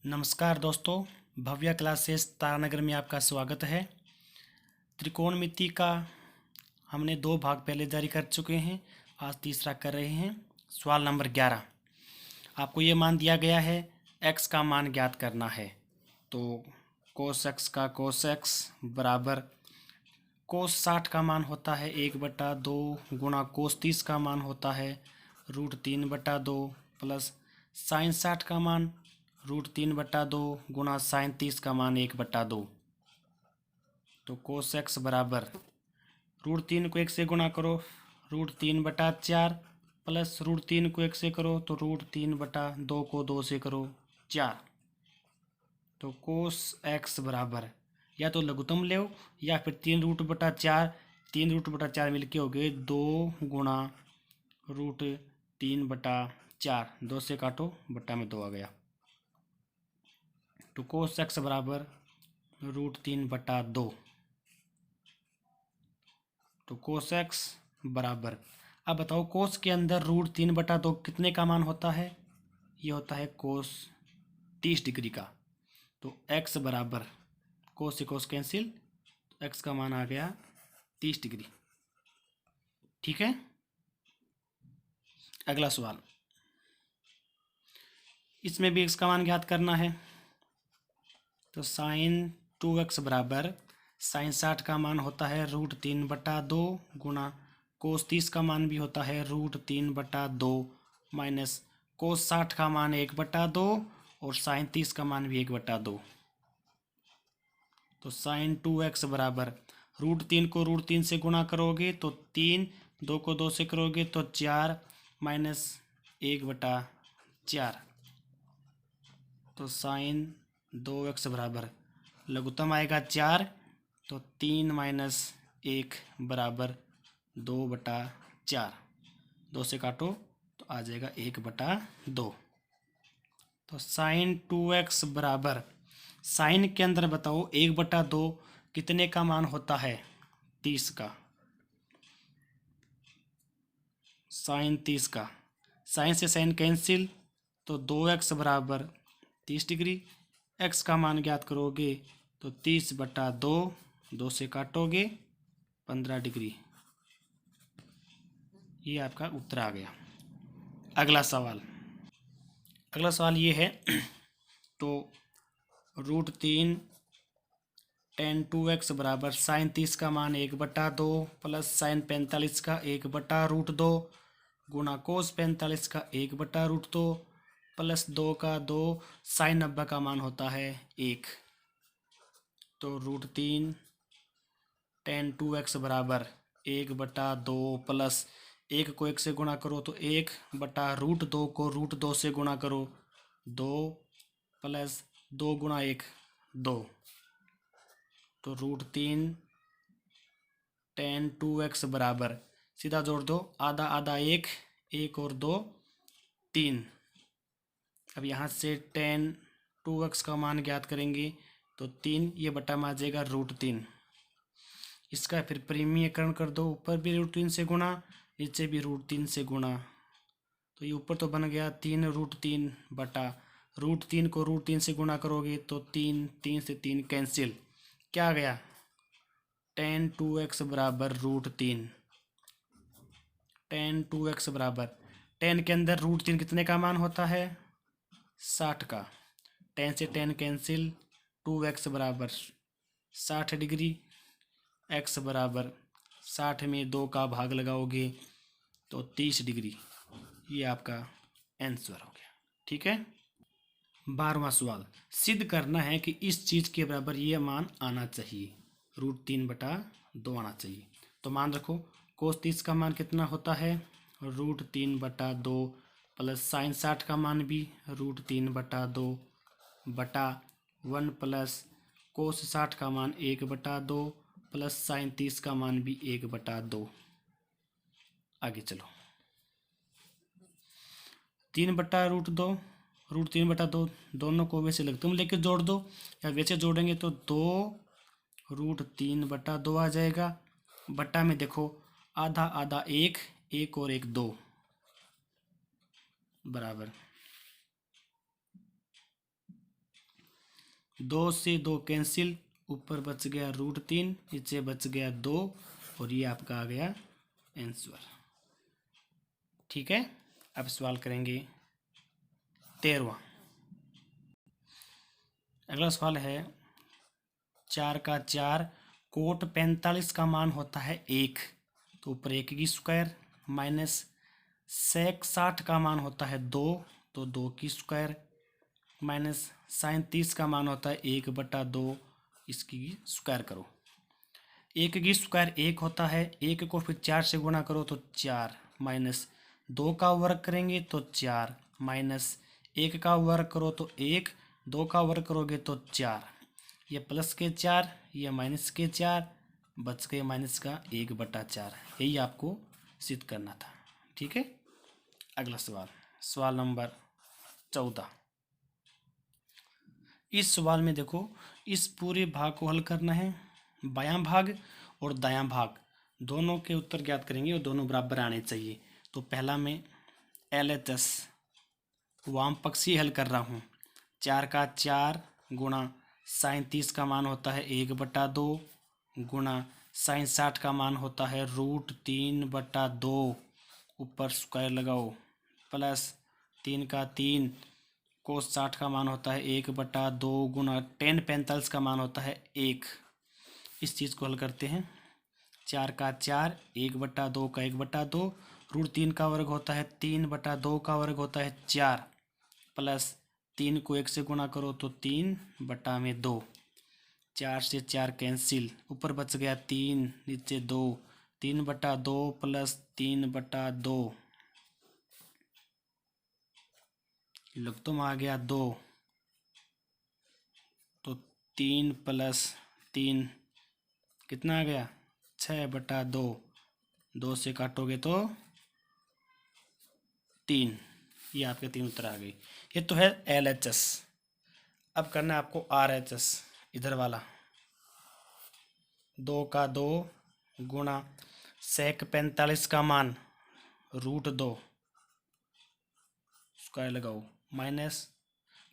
नमस्कार दोस्तों, भव्या क्लासेस तारानगर में आपका स्वागत है। त्रिकोणमिति का हमने 2 भाग पहले जारी कर चुके हैं, आज तीसरा कर रहे हैं। सवाल नंबर 11, आपको ये मान दिया गया है x का मान ज्ञात करना है। तो कोस x का कोस x बराबर कोस 60 का मान होता है 1/2 गुणा कोस 30 का मान होता है √3/2 प्लस साइन 60 का मान √3/2 गुणा साइन 30 का मान 1/2। तो कोस x बराबर √3 को 1 से गुणा करो √3/4 प्लस √3 को 1 से करो तो √3/2 को 2 से करो 4। तो कोस x बराबर या तो लघुत्तम ले या फिर 3√4 मिलके हो गए 2 गुणा √3/4, 2 से काटो बट्टा में 2 आ गया। तो कोस x बराबर √3/2। तो कोस x बराबर, अब बताओ कोस के अंदर √3/2 कितने का मान होता है? ये होता है कोस 30 डिग्री का। तो x बराबर कोस से कोस कैंसिल, तो x का मान आ गया 30 डिग्री। ठीक है, अगला सवाल, इसमें भी x का मान ज्ञात करना है। तो साइन 2x बराबर साइन 60 का मान होता है √3/2 गुणा कोस 30 का मान भी होता है √3/2 माइनस कोस 60 का मान 1/2 और साइन 30 का मान भी 1/2। तो साइन 2x बराबर √3 को √3 से गुणा करोगे तो 3, 2 को 2 से करोगे तो 4 माइनस 1/4। तो साइन 2x बराबर लघुत्तम आएगा 4, तो 3 माइनस 1 बराबर 2/4, 2 से काटो तो आ जाएगा 1/2। तो साइन 2x बराबर, साइन के अंदर बताओ 1/2 कितने का मान होता है? 30 का। साइन 30 का, साइन से साइन कैंसिल, तो 2x बराबर 30 डिग्री। x का मान ज्ञात करोगे तो 30/2, 2 से काटोगे 15 डिग्री। ये आपका उत्तर आ गया। अगला सवाल, अगला सवाल ये है तो √3 tan 2x बराबर साइन 30 का मान 1/2 प्लस साइन 45 का 1/√2 गुणा कोस 45 का 1/√2 प्लस 2 का 2 साइन 90 का मान होता है 1। तो √3 tan 2x बराबर 1/2 प्लस 1 को 1 से गुणा करो तो 1/√2 को √2 से गुणा करो 2 प्लस 2 गुणा 1 2। तो √3 tan 2x बराबर सीधा जोड़ दो, आधा आधा 1, 1 और 2 3। अब यहाँ से tan 2x का मान ज्ञात करेंगे तो 3, ये बटा में आ जाएगा √3। इसका फिर परिमीयकरण कर दो, ऊपर भी √3 से गुणा, नीचे भी √3 से गुणा। तो ये ऊपर तो बन गया 3√3 बटा √3 को √3 से गुणा करोगे तो 3, 3 से 3 कैंसिल, क्या आ गया? tan 2x बराबर √3। tan 2x बराबर, tan के अंदर √3 कितने का मान होता है? 60 का। tan से tan कैंसिल, 2x बराबर 60 डिग्री। x बराबर 60 में 2 का भाग लगाओगे तो 30 डिग्री। ये आपका आंसर हो गया। ठीक है, 12वां सवाल, सिद्ध करना है कि इस चीज़ के बराबर ये मान आना चाहिए, √3/2 आना चाहिए। तो मान रखो कोस 30 का मान कितना होता है? √3/2 प्लस साइन 60 का मान भी √3/2 बटा 1 प्लस कोस 60 का मान 1/2 प्लस साइन 30 का मान भी 1/2। आगे चलो, 3/√2, √3/2 दोनों को वैसे लघुत्तम लेके जोड़ दो, या वैसे जोड़ेंगे तो 2 √3/2 आ जाएगा। बट्टा में देखो आधा आधा 1, 1 और 1 2 बराबर 2 से 2 कैंसिल, ऊपर बच गया √3, नीचे बच गया 2 और ये आपका आ गया आंसर। ठीक है, अब सवाल करेंगे 13वां। अगला सवाल है 4 का 4 कोट 45 का मान होता है 1, तो ऊपर 1 की स्क्वायर, माइनस सेक 60 का मान होता है 2, तो 2 की स्क्वायर, माइनस साइन 30 का मान होता है 1/2, इसकी स्क्वायर करो। 1 की स्क्वायर 1 होता है, 1 को फिर 4 से गुणा करो तो 4, माइनस 2 का वर्ग करेंगे तो 4, माइनस 1 का वर्ग करो तो 1, 2 का वर्ग करोगे तो 4, ये प्लस के 4, ये माइनस के 4, बच गए माइनस का 1/4। यही आपको सिद्ध करना था। ठीक है, अगला सवाल, सवाल नंबर 14। इस सवाल में देखो, इस पूरे भाग को हल करना है। बायां भाग और दायां भाग दोनों के उत्तर ज्ञात करेंगे और दोनों बराबर आने चाहिए। तो पहला मैं LHS वाम पक्षी हल कर रहा हूँ। 4 का 4 गुणा साइन 30 का मान होता है 1/2 गुणा साइन 60 का मान होता है √3/2, ऊपर स्क्वायर लगाओ, प्लस 3 का 3 कोस 60 का मान होता है 1/2 गुणा टेन 45 का मान होता है 1। इस चीज़ को हल करते हैं। 4 का 4 1/2 का 1/2, √3 का वर्ग होता है 3/2 का वर्ग होता है 4, प्लस 3 को 1 से गुणा करो तो 3/2, 4 से 4 कैंसिल, ऊपर बच गया 3, नीचे 2, 3/2 प्लस 3/2, लघुत्तम आ गया 2, तो 3 प्लस 3 कितना आ गया 6/2, 2 से काटोगे तो 3। ये आपके 3 उत्तर आ गए। ये तो है LHS। अब करना है आपको RHS, इधर वाला। 2 का 2 गुणा सेक 45 का मान √2, स्क्वायर लगाओ, माइनस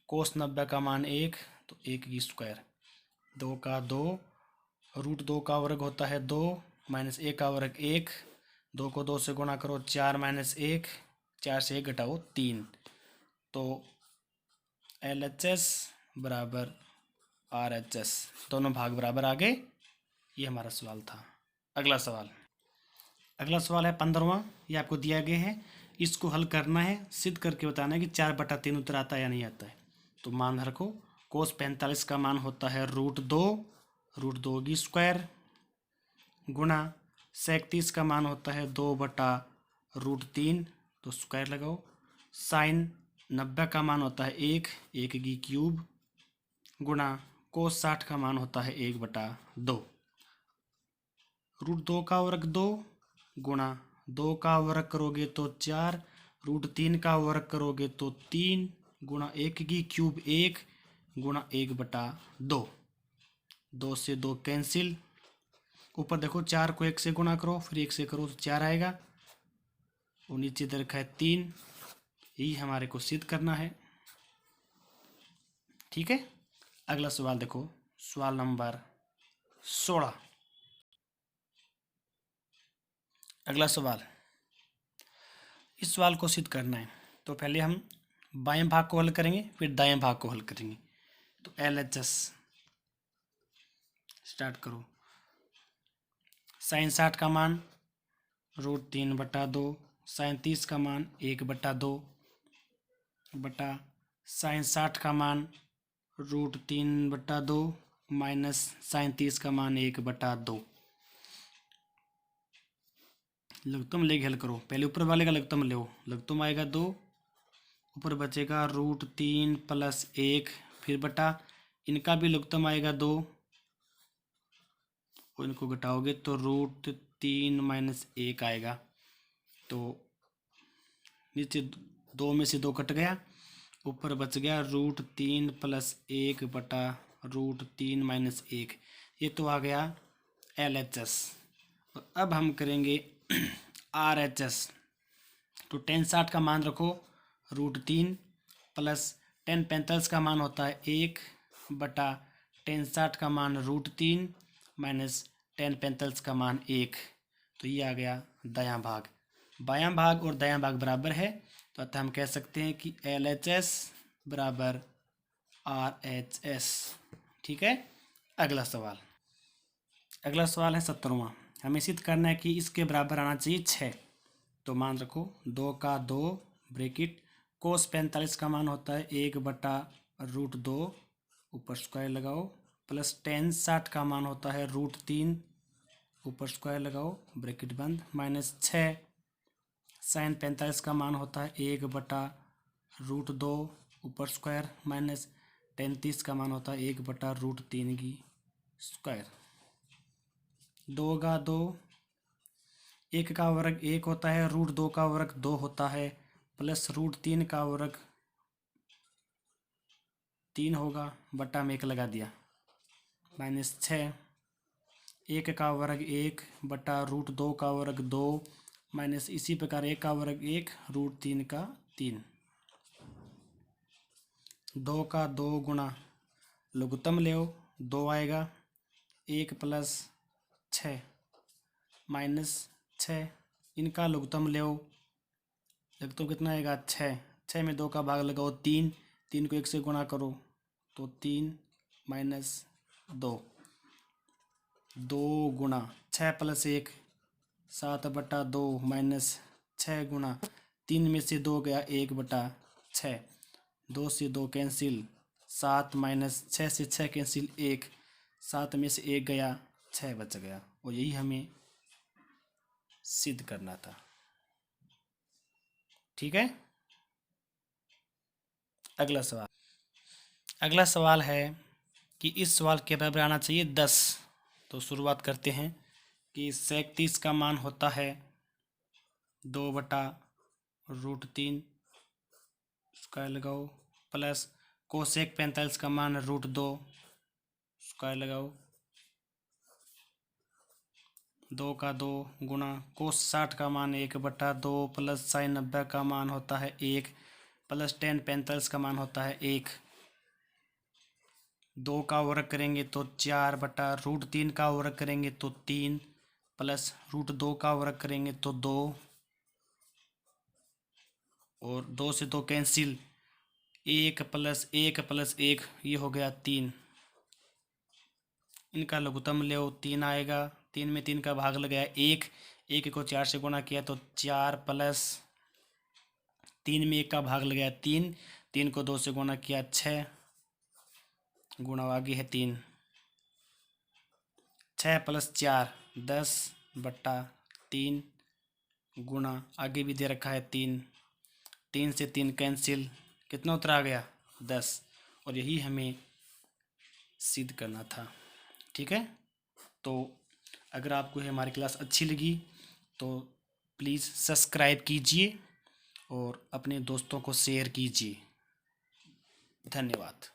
कोस 90 का मान 1, तो 1 की स्क्वायर, 2 का 2 √2 का वर्ग होता है 2, माइनस 1 का वर्ग 1, 2 को 2 से गुणा करो 4 माइनस 1, 4 से 1 घटाओ 3, तो LHS बराबर RHS, दोनों भाग बराबर आ गए। ये हमारा सवाल था। अगला सवाल है 15वां। ये आपको दिया गया है, इसको हल करना है, सिद्ध करके बताना है कि 4/3 उत्तर आता है या नहीं आता है। तो मान रखो, कोस 45 का मान होता है √2 की स्क्वायर गुणा सेक 30 का मान होता है 2/√3, तो स्क्वायर लगाओ, साइन 90 का मान होता है 1 की क्यूब गुणा कोस 60 का मान होता है 1/2, √2 का वर्ग 2 गुणा 2 का वर्ग करोगे तो 4, √3 का वर्ग करोगे तो 3 गुणा 1 की क्यूब 1 गुणा 1/2, 2 से 2 कैंसिल, ऊपर देखो 4 को 1 से गुणा करो, फिर 1 से करो तो 4 आएगा, और नीचे दे रखा है 3। यही हमारे को सिद्ध करना है। ठीक है, अगला सवाल देखो, सवाल नंबर 16। अगला सवाल, इस सवाल को सिद्ध करना है, तो पहले हम बाएं भाग को हल करेंगे, फिर दाएं भाग को हल करेंगे। तो LHS स्टार्ट करो। साइन 60 का मान √3/2, साइन 30 का मान 1/2 बटा साइन 60 का मान √3/2 माइनस साइन 30 का मान 1/2। लघुत्तम लेके हल करो। पहले ऊपर वाले का लघुत्तम लो, लघुत्तम आएगा 2, ऊपर बचेगा √3 प्लस 1, फिर बटा इनका भी लघुत्तम आएगा 2, और इनको घटाओगे तो √3 माइनस 1 आएगा, तो नीचे 2 में से 2 कट गया, ऊपर बच गया √3 प्लस 1 बटा √3 माइनस 1। ये तो आ गया LHS। और अब हम करेंगे RHS। तो tan 60 का मान रखो √3 प्लस tan 45 का मान होता है 1 बटा टेन 60 का मान √3 माइनस टेन 45 का मान 1। तो ये आ गया दायां भाग। बायां भाग और दायां भाग बराबर है, तो अतः हम कह सकते हैं कि LHS बराबर RHS। ठीक है। अगला सवाल है 17वां। हमें सिद्ध करना है कि इसके बराबर आना चाहिए 6। तो मान रखो 2 का 2 ब्रैकेट कोस 45 का मान होता है 1/√2 ऊपर स्क्वायर लगाओ, प्लस टेन 60 का मान होता है √3 ऊपर स्क्वायर लगाओ ब्रैकेट बंद, माइनस 6 साइन 45 का मान होता है 1/√2 ऊपर स्क्वायर, माइनस 33 का मान होता है 1/√3 की स्क्वायर। 2 का 2, 1 का वर्ग 1 होता है, √2 का वर्ग 2 होता है, प्लस √3 का वर्ग 3 होगा, बटा में 1 लगा दिया, माइनस 6 1 का वर्ग 1 बटा √2 का वर्ग 2 माइनस इसी प्रकार 1 का वर्ग 1 √3 का 3। 2 का 2 गुणा लघुत्तम ले 2 आएगा, 1 प्लस 6 माइनस 6 इनका लघुत्तम ले, लघुत्तम कितना आएगा 6 में 2 का भाग लगाओ 3 को 1 से गुणा करो तो 3 माइनस 2 गुणा 6 प्लस 1 7/2 माइनस 6 गुणा 3 में से 2 गया 1/6, 2 से 2 कैंसिल, 7 माइनस 6 से 6 कैंसिल 1, 7 में से 1 गया 6 बच गया। और यही हमें सिद्ध करना था। ठीक है। अगला सवाल है कि इस सवाल के बराबर आना चाहिए 10। तो शुरुआत करते हैं कि 37 का मान होता है 2/√3 स्क्वायर लगाओ, प्लस कोसेक 45 का मान √2 स्क्वायर लगाओ, 2 का 2 गुणा कोस 60 का मान 1/2 प्लस साइन 90 का मान होता है 1 प्लस टेन 45 का मान होता है 1। 2 का वर्ग करेंगे तो 4/√3 का वर्ग करेंगे तो 3 प्लस √2 का वर्ग करेंगे तो 2 और 2 से 2 कैंसिल, 1 प्लस 1 ये हो गया 3। इनका लघुत्तम ले 3 आएगा, 3 में 3 का भाग लगाया 1 को 4 से गुणा किया तो 4 प्लस 3 में 1 का भाग लगाया 3 को 2 से गुणा किया 6 गुणा आगे है 3, 6 प्लस 4 10/3 गुणा आगे भी दे रखा है 3 से 3 कैंसिल, कितना उत्तर आ गया 10। और यही हमें सिद्ध करना था। ठीक है। तो अगर आपको हमारी क्लास अच्छी लगी तो प्लीज़ सब्सक्राइब कीजिए और अपने दोस्तों को शेयर कीजिए। धन्यवाद।